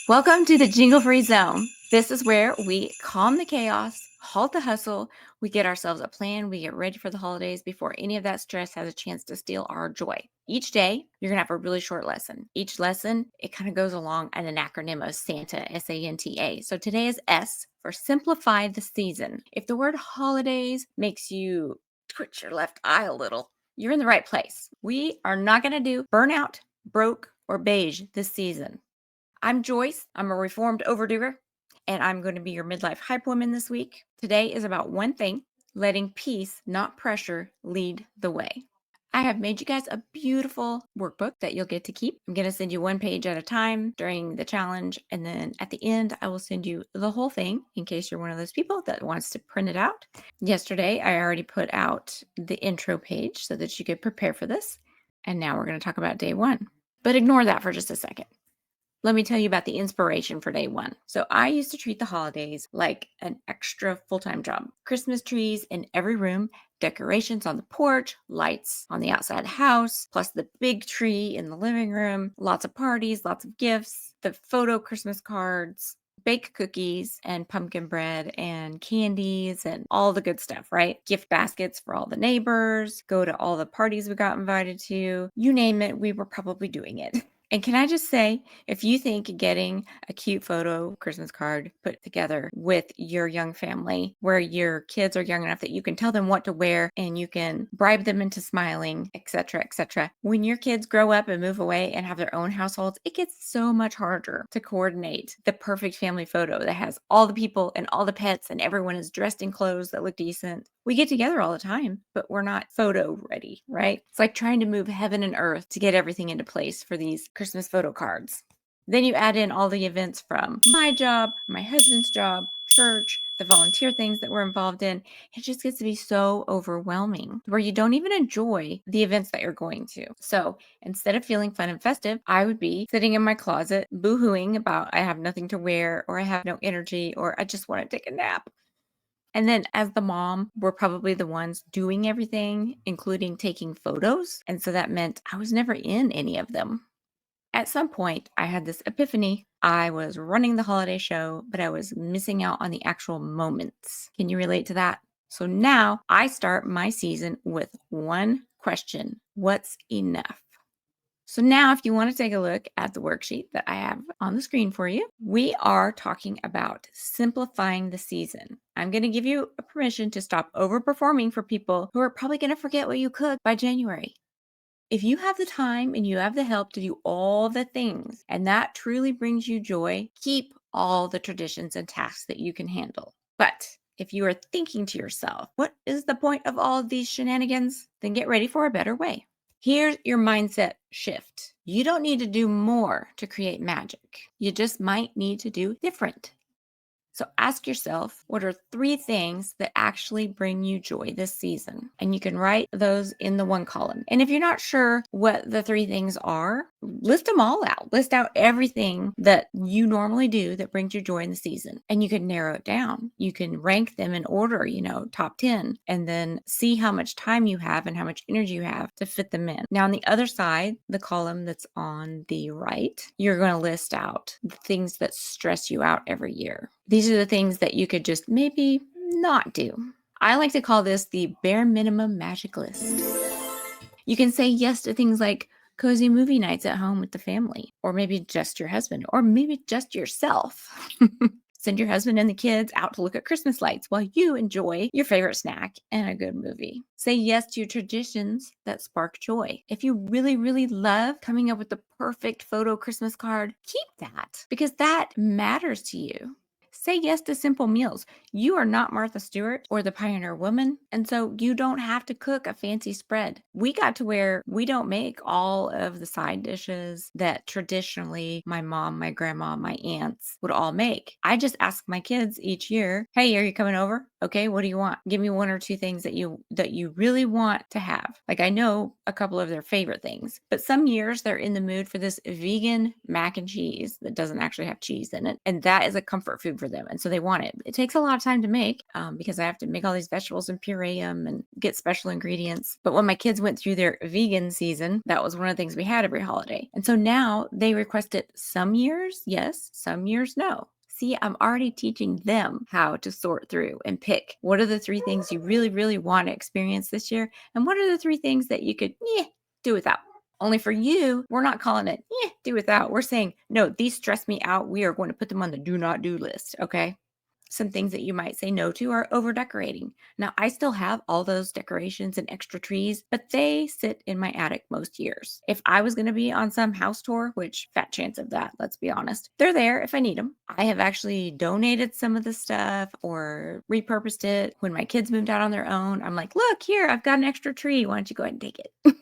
Welcome to the Jingle Free Zone. This is where we calm the chaos, halt the hustle, we get ourselves a plan, we get ready for the holidays before any of that stress has a chance to steal our joy. Each day, you're going to have a really short lesson. Each lesson, it kind of goes along an acronym of Santa, S-A-N-T-A. So today is S for simplify the season. If the word holidays makes you twitch your left eye a little, you're in the right place. We are not going to do burnout, broke, or beige this season. I'm Joyce. I'm a reformed overdoer, and I'm going to be your midlife hype woman this week. Today is about one thing: letting peace, not pressure, lead the way. I have made you guys a beautiful workbook that you'll get to keep. I'm going to send you one page at a time during the challenge, and then at the end, I will send you the whole thing in case you're one of those people that wants to print it out. Yesterday, I already put out the intro page so that you could prepare for this, and now we're going to talk about day one. But ignore that for just a second. Let me tell you about the inspiration for day one. So I used to treat the holidays like an extra full-time job. Christmas trees in every room, decorations on the porch, lights on the outside of the house, plus the big tree in the living room, lots of parties, lots of gifts, the photo Christmas cards, baked cookies and pumpkin bread and candies and all the good stuff, right? Gift baskets for all the neighbors, go to all the parties we got invited to. You name it, we were probably doing it. And can I just say, if you think getting a cute photo Christmas card put together with your young family, where your kids are young enough that you can tell them what to wear and you can bribe them into smiling, etc., when your kids grow up and move away and have their own households, it gets so much harder to coordinate the perfect family photo that has all the people and all the pets and everyone is dressed in clothes that look decent. We get together all the time, but we're not photo ready, right? It's like trying to move heaven and earth to get everything into place for these Christmas photo cards. Then you add in all the events from my job, my husband's job, church, the volunteer things that we're involved in. It just gets to be so overwhelming where you don't even enjoy the events that you're going to. So instead of feeling fun and festive, I would be sitting in my closet boohooing about I have nothing to wear or I have no energy or I just want to take a nap. And then as the mom, we're probably the ones doing everything, including taking photos. And so that meant I was never in any of them. At some point, I had this epiphany. I was running the holiday show, but I was missing out on the actual moments. Can you relate to that? So now I start my season with one question: what's enough? So now if you want to take a look at the worksheet that I have on the screen for you, we are talking about simplifying the season. I'm going to give you a permission to stop overperforming for people who are probably going to forget what you cooked by January. If you have the time and you have the help to do all the things and that truly brings you joy, keep all the traditions and tasks that you can handle. But if you are thinking to yourself, what is the point of all of these shenanigans? Then get ready for a better way. Here's your mindset shift. You don't need to do more to create magic. You just might need to do different. So ask yourself, what are 3 things that actually bring you joy this season? And you can write those in the one column. And if you're not sure what the 3 things are, list them all out. List out everything that you normally do that brings you joy in the season. And you can narrow it down. You can rank them in order, top 10, and then see how much time you have and how much energy you have to fit them in. Now, on the other side, the column that's on the right, you're going to list out the things that stress you out every year. These are the things that you could just maybe not do. I like to call this the bare minimum magic list. You can say yes to things like cozy movie nights at home with the family, or maybe just your husband, or maybe just yourself. Send your husband and the kids out to look at Christmas lights while you enjoy your favorite snack and a good movie. Say yes to your traditions that spark joy. If you really, really love coming up with the perfect photo Christmas card, keep that because that matters to you. Say yes to simple meals. You are not Martha Stewart or the Pioneer Woman, and so you don't have to cook a fancy spread. We got to where we don't make all of the side dishes that traditionally my mom, my grandma, my aunts would all make. I just ask my kids each year, "Hey, are you coming over? Okay, what do you want? Give me 1 or 2 things that you really want to have." Like I know a couple of their favorite things, but some years they're in the mood for this vegan mac and cheese that doesn't actually have cheese in it, and that is a comfort food for for them. And so they want it. It takes a lot of time to make because I have to make all these vegetables and puree them and get special ingredients. But when my kids went through their vegan season, that was one of the things we had every holiday. And so now they request it some years, yes, some years, no. See, I'm already teaching them how to sort through and pick what are the 3 things you really, really want to experience this year, and what are the 3 things that you could do without. Only for you, we're not calling it do without. We're saying, no, these stress me out. We are going to put them on the do not do list. Okay. Some things that you might say no to are over decorating. Now, I still have all those decorations and extra trees, but they sit in my attic most years. If I was going to be on some house tour, which fat chance of that, let's be honest, they're there if I need them. I have actually donated some of the stuff or repurposed it. When my kids moved out on their own, I'm like, look, here, I've got an extra tree. Why don't you go ahead and take it?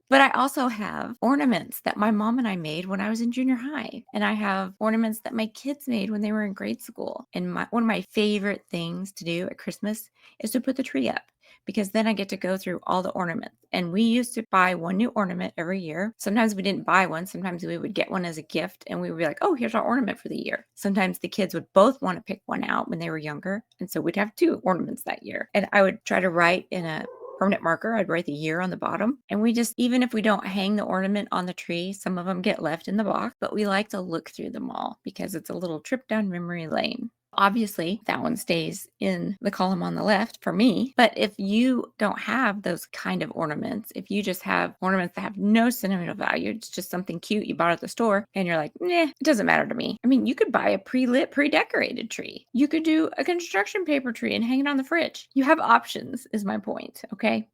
But I also have ornaments that my mom and I made when I was in junior high. And I have ornaments that my kids made when they were in grade school. And one of my favorite things to do at Christmas is to put the tree up because then I get to go through all the ornaments. And we used to buy one new ornament every year. Sometimes we didn't buy one. Sometimes we would get one as a gift and we would be like, oh, here's our ornament for the year. Sometimes the kids would both want to pick one out when they were younger. And so we'd have 2 ornaments that year. And I would try to write in a permanent marker. I'd write the year on the bottom. And we just, even if we don't hang the ornament on the tree, some of them get left in the box, but we like to look through them all because it's a little trip down memory lane. Obviously, that one stays in the column on the left for me. But if you don't have those kind of ornaments, if you just have ornaments that have no sentimental value, it's just something cute you bought at the store and you're like, nah, it doesn't matter to me. I mean, you could buy a pre-lit, pre-decorated tree. You could do a construction paper tree and hang it on the fridge. You have options, is my point, okay?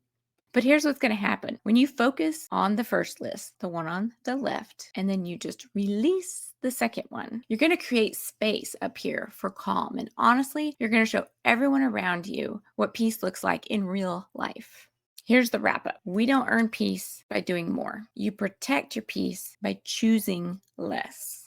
But here's what's going to happen. When you focus on the first list, the one on the left, and then you just release the second one, you're going to create space up here for calm. And honestly, you're going to show everyone around you what peace looks like in real life. Here's the wrap up. We don't earn peace by doing more. You protect your peace by choosing less.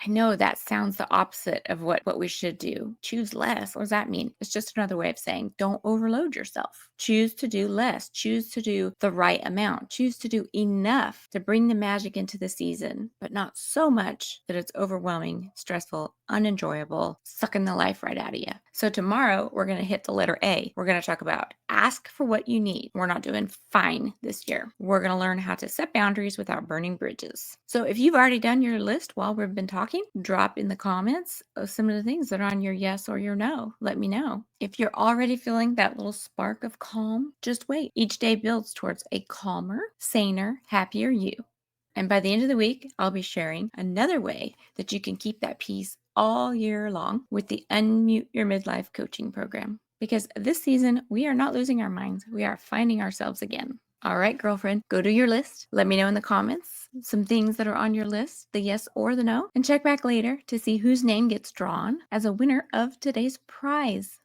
I know that sounds the opposite of what we should do. Choose less. What does that mean? It's just another way of saying don't overload yourself. Choose to do less. Choose to do the right amount. Choose to do enough to bring the magic into the season, but not so much that it's overwhelming, stressful, unenjoyable, sucking the life right out of you. So tomorrow we're going to hit the letter A. We're going to talk about ask for what you need. We're not doing fine this year. We're going to learn how to set boundaries without burning bridges. So if you've already done your list while we've been talking, drop in the comments of some of the things that are on your yes or your no. Let me know. If you're already feeling that little spark of calm, just wait. Each day builds towards a calmer, saner, happier you. And by the end of the week, I'll be sharing another way that you can keep that peace all year long with the Unmute Your Midlife coaching program. Because this season, we are not losing our minds. We are finding ourselves again. All right, girlfriend, go to your list. Let me know in the comments some things that are on your list, the yes or the no, and check back later to see whose name gets drawn as a winner of today's prize.